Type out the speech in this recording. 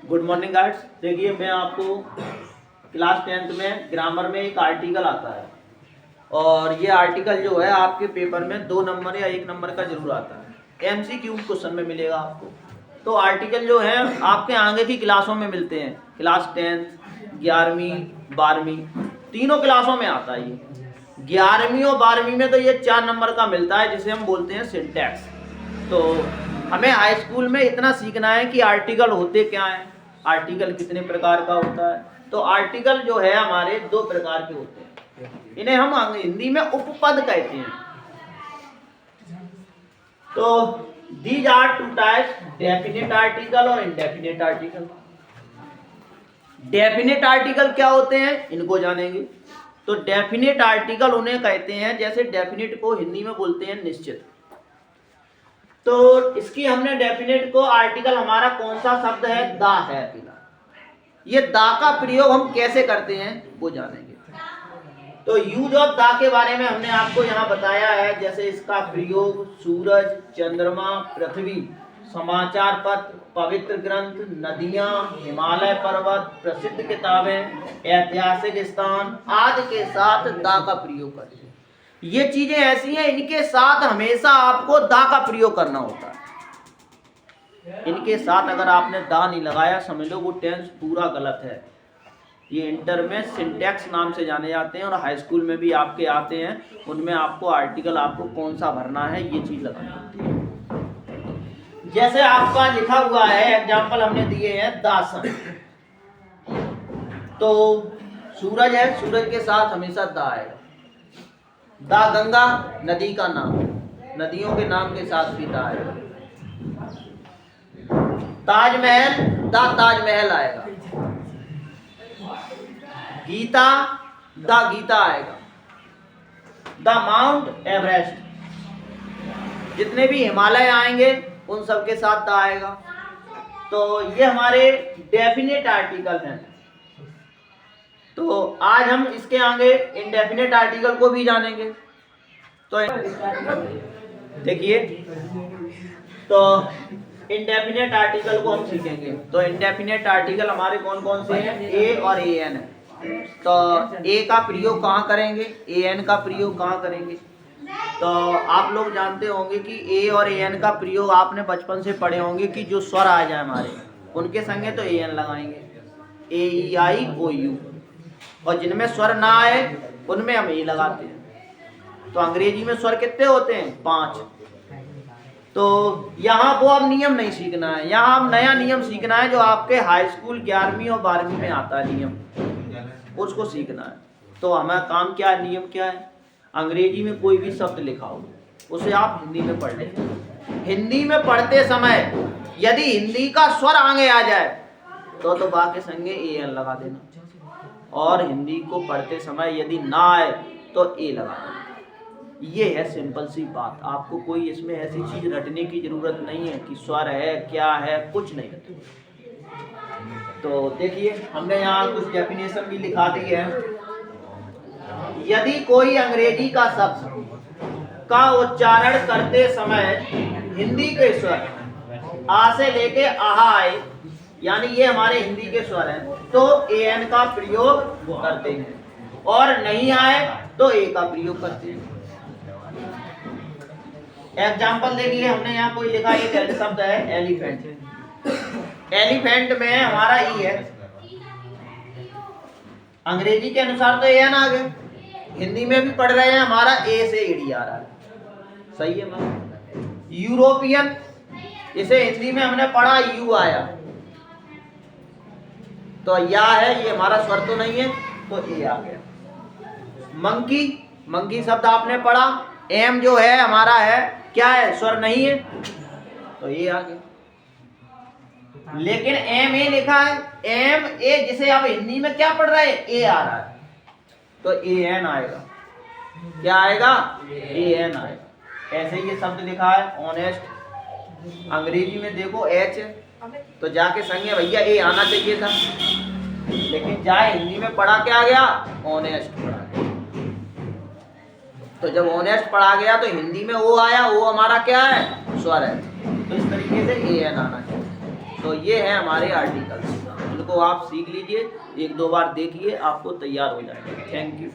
Good morning guides. देखिए मैं आपको क्लास 10th में ग्रामर में एक आर्टिकल आता है और ये आर्टिकल जो है आपके पेपर में 2 नंबर या 1 नंबर का जरूर आता है। एमसीक्यू क्वेश्चन में मिलेगा आपको। तो आर्टिकल जो है आपके आगे की क्लासों में मिलते हैं, क्लास 10th 11वीं 12वीं तीनों क्लासों में आता है। ये 11वीं और 12वीं में तो ये 4 नंबर का मिलता है जिसे हम बोलते हैं सिंटैक्स। तो हमें हाई स्कूल में इतना सीखना है कि आर्टिकल होते क्या हैं, आर्टिकल कितने प्रकार का होता है। तो आर्टिकल जो है हमारे 2 प्रकार के होते हैं, इन्हें हम हिंदी में उपपद कहते हैं। तो these are 2 types, definite article और इनडेफिनेट आर्टिकल। डेफिनेट आर्टिकल क्या होते हैं इनको जानेंगे। तो डेफिनेट आर्टिकल उन्हें कहते हैं, जैसे डेफिनेट को हिंदी में बोलते हैं निश्चित। तो इसकी हमने डेफिनेट को आर्टिकल हमारा कौन सा शब्द है, दा है पहला। ये दा का प्रयोग हम कैसे करते हैं वो जानेंगे। तो यूज ऑफ दा के बारे में हमने आपको यहाँ बताया है, जैसे इसका प्रयोग सूरज, चंद्रमा, पृथ्वी, समाचार पत्र, पवित्र ग्रंथ, नदियां, हिमालय पर्वत, प्रसिद्ध किताबें, ऐतिहासिक स्थान आदि के साथ दा का प्रयोग करते हैं। ये चीजें ऐसी हैं, इनके साथ हमेशा आपको दा का प्रयोग करना होता है। इनके साथ अगर आपने दा नहीं लगाया समझ लो वो टेंस पूरा गलत है। ये इंटर में सिंटैक्स नाम से जाने जाते हैं और हाई स्कूल में भी आपके आते हैं, उनमें आपको आर्टिकल आपको कौन सा भरना है ये चीज लगानी होती है। जैसे आपका लिखा हुआ है, एग्जाम्पल हमने दिए हैं दासन। तो सूरज है, सूरज के साथ हमेशा दा आएगा। दा गंगा नदी का नाम, नदियों के नाम के साथ भी दा आएगा। ताजमहल, दा ताजमहल आएगा। गीता, दा गीता आएगा। द माउंट एवरेस्ट, जितने भी हिमालय आएंगे उन सब के साथ दा आएगा। तो ये हमारे डेफिनेट आर्टिकल हैं। तो आज हम इसके आगे इनडेफिनेट आर्टिकल को भी जानेंगे। तो देखिए, तो इनडेफिनेट आर्टिकल को हम सीखेंगे। तो इनडेफिनेट आर्टिकल हमारे कौन कौन से हैं, ए और ए एन है। तो ए का प्रयोग कहाँ करेंगे, ए एन का प्रयोग कहाँ करेंगे। तो आप लोग जानते होंगे कि ए और ए एन का प्रयोग आपने बचपन से पढ़े होंगे कि जो स्वर आ जाए हमारे उनके संगे तो ए एन लगाएंगे, ए ई आई ओ यू। और जिनमें स्वर ना आए उनमें हम ए लगाते हैं। तो अंग्रेजी में स्वर कितने होते हैं, 5। तो यहाँ वो अब नियम नहीं सीखना है, यहाँ अब नया नियम सीखना है जो आपके हाई स्कूल 11वीं और 12वीं में आता है नियम, उसको सीखना है। तो हमारा काम क्या है, नियम क्या है, अंग्रेजी में कोई भी शब्द लिखा हो उसे आप हिंदी में पढ़ लें। हिंदी में पढ़ते समय यदि हिंदी का स्वर आगे आ जाए तो बाकी संगे ए एन लगा देना, और हिंदी को पढ़ते समय यदि ना आए तो ए लगा देना। ये है सिंपल सी बात। आपको कोई इसमें ऐसी चीज रटने की जरूरत नहीं है कि स्वर है क्या है, कुछ नहीं। तो देखिए हमने यहाँ कुछ डेफिनेशन भी लिखा दी है। यदि कोई अंग्रेजी का शब्द का उच्चारण करते समय हिंदी के स्वर आ से लेके आहा आए, यानी ये हमारे हिंदी के स्वर हैं, तो ए एन का प्रयोग करते हैं, और नहीं आए तो ए का प्रयोग करते हैं। एग्जाम्पल देखिए, हमने यहाँ कोई लिखा, ये शब्द है एलिफेंट। एलिफेंट में हमारा ई है, अंग्रेजी के अनुसार तो ए एन आ गए, हिंदी में भी पढ़ रहे हैं हमारा ए से एडी आ रहा है, सही है मैम। यूरोपियन, इसे हिंदी में हमने पढ़ा यू आया, तो या है, ये हमारा स्वर तो नहीं है तो ए आ गया। मंकी, मंकी शब्द आपने पढ़ा, एम जो है हमारा है क्या है, स्वर नहीं है तो ये आ गया। लेकिन एम ए लिखा है, एम ए जिसे आप हिंदी में क्या पढ़ रहे हैं, ए आ रहा है तो ए एन आएगा। क्या आएगा, ए एन आएगा। ऐसे ही ये शब्द लिखा है ऑनेस्ट, अंग्रेजी में देखो एच, तो जाके संगे भैया ए आना चाहिए था, लेकिन जाए हिंदी में पढ़ा क्या आ गया, ऑनेस्ट पढ़ा गया। तो जब ऑनेस्ट पढ़ा गया तो हिंदी में ओ आया, वो हमारा क्या है, स्वर है। तो इस तरीके से ए एन आना चाहिए। तो ये है हमारे आर्टिकल्स, इनको आप सीख लीजिए, 1-2 बार देखिए, आपको तैयार हो जाएगा। Thank you.